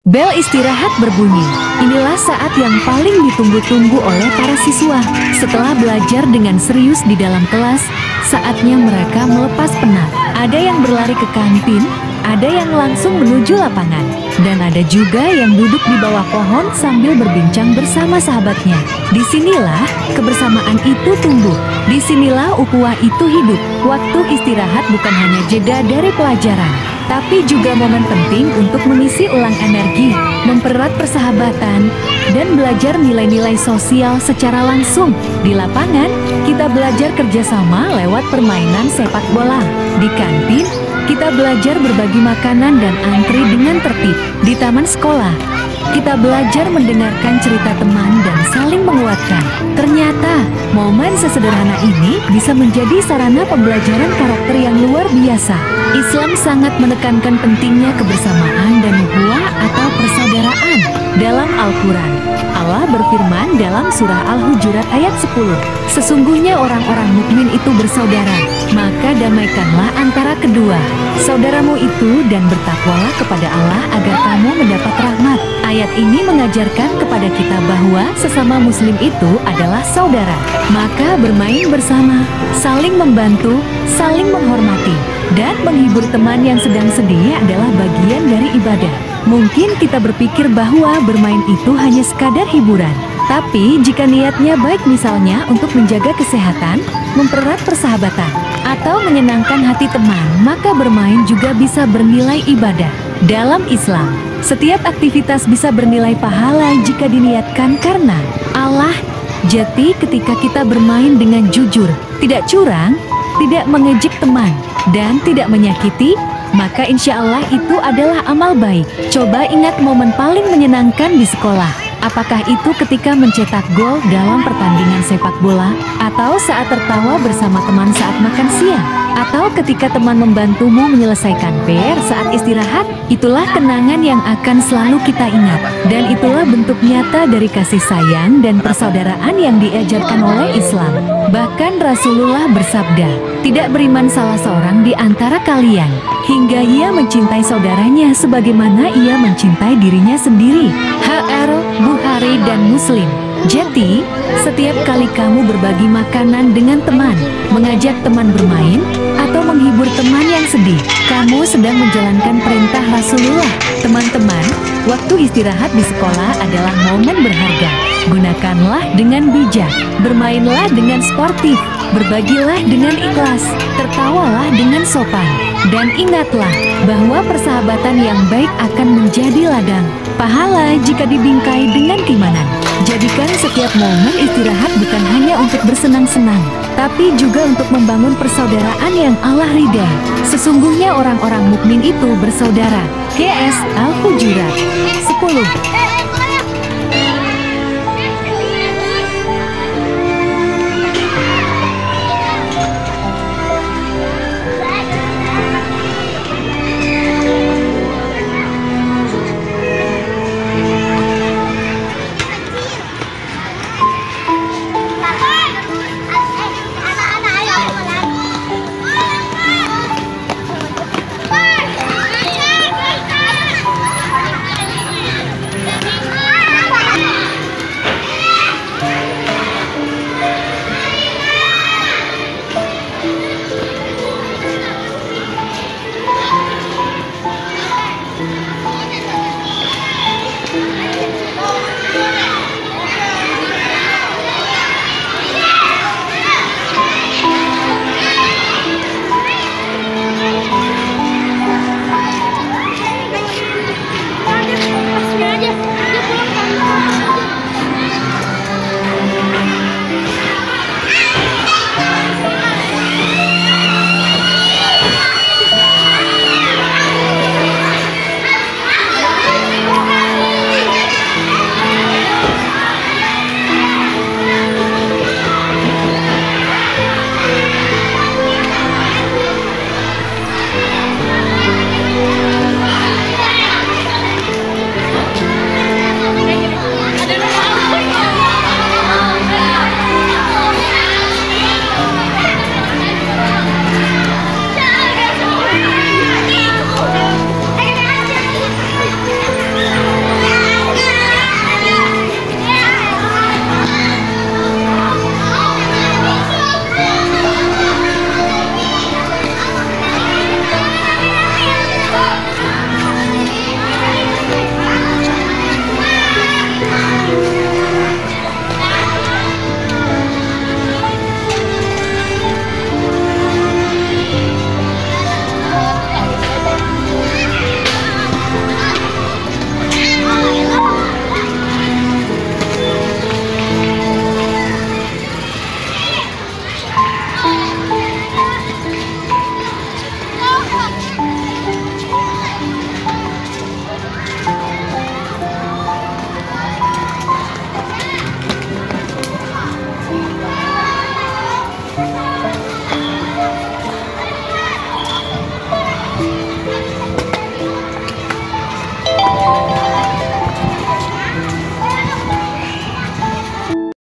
Bel istirahat berbunyi. Inilah saat yang paling ditunggu-tunggu oleh para siswa. Setelah belajar dengan serius di dalam kelas, saatnya mereka melepas penat. Ada yang berlari ke kantin, ada yang langsung menuju lapangan, dan ada juga yang duduk di bawah pohon sambil berbincang bersama sahabatnya. Disinilah kebersamaan itu tumbuh. Disinilah ukhuwah itu hidup. Waktu istirahat bukan hanya jeda dari pelajaran, tapi juga momen penting untuk mengisi ulang energi, mempererat persahabatan, dan belajar nilai-nilai sosial secara langsung. Di lapangan, kita belajar kerjasama lewat permainan sepak bola. Di kantin, kita belajar berbagi makanan dan antri dengan tertib. Di taman sekolah, kita belajar mendengarkan cerita teman dan saling menguatkan. Ternyata, momen sesederhana ini bisa menjadi sarana pembelajaran karakter yang luar biasa. Islam sangat menekankan pentingnya kebersamaan dan ukhuwah atau persaudaraan. Dalam Al-Quran, Allah berfirman dalam surah Al-Hujurat ayat 10, "Sesungguhnya orang-orang mukmin itu bersaudara, maka damaikanlah antara kedua saudaramu itu dan bertakwalah kepada Allah agar kamu mendapat rahmat." Ayat ini mengajarkan kepada kita bahwa sesama muslim itu adalah saudara. Maka bermain bersama, saling membantu, saling menghormati, dan menghibur teman yang sedang sedih adalah bagian dari ibadah. Mungkin kita berpikir bahwa bermain itu hanya sekadar hiburan. Tapi jika niatnya baik, misalnya untuk menjaga kesehatan, mempererat persahabatan, atau menyenangkan hati teman, maka bermain juga bisa bernilai ibadah. Dalam Islam, setiap aktivitas bisa bernilai pahala jika diniatkan karena Allah. Jadi ketika kita bermain dengan jujur, tidak curang, tidak mengejek teman, dan tidak menyakiti, maka insya Allah itu adalah amal baik. Coba ingat momen paling menyenangkan di sekolah. Apakah itu ketika mencetak gol dalam pertandingan sepak bola, atau saat tertawa bersama teman saat makan siang, atau ketika teman membantumu menyelesaikan PR saat istirahat? Itulah kenangan yang akan selalu kita ingat, dan itulah bentuk nyata dari kasih sayang dan persaudaraan yang diajarkan oleh Islam. Bahkan Rasulullah bersabda, "Tidak beriman salah seorang di antara kalian hingga ia mencintai saudaranya sebagaimana ia mencintai dirinya sendiri." HR Bukhari dan Muslim. Jadi, setiap kali kamu berbagi makanan dengan teman, mengajak teman bermain, atau menghibur teman yang sedih, kamu sedang menjalankan perintah Rasulullah. Teman-teman, waktu istirahat di sekolah adalah momen berharga. Gunakanlah dengan bijak, bermainlah dengan sportif, berbagilah dengan ikhlas, tertawalah dengan sopan, dan ingatlah bahwa persahabatan yang baik akan menjadi ladang pahala jika dibingkai dengan keimanan. Jadikan setiap momen istirahat bukan hanya untuk bersenang-senang, tapi juga untuk membangun persaudaraan yang Allah ridha. Sesungguhnya orang-orang mukmin itu bersaudara. GS Al-Hujurat.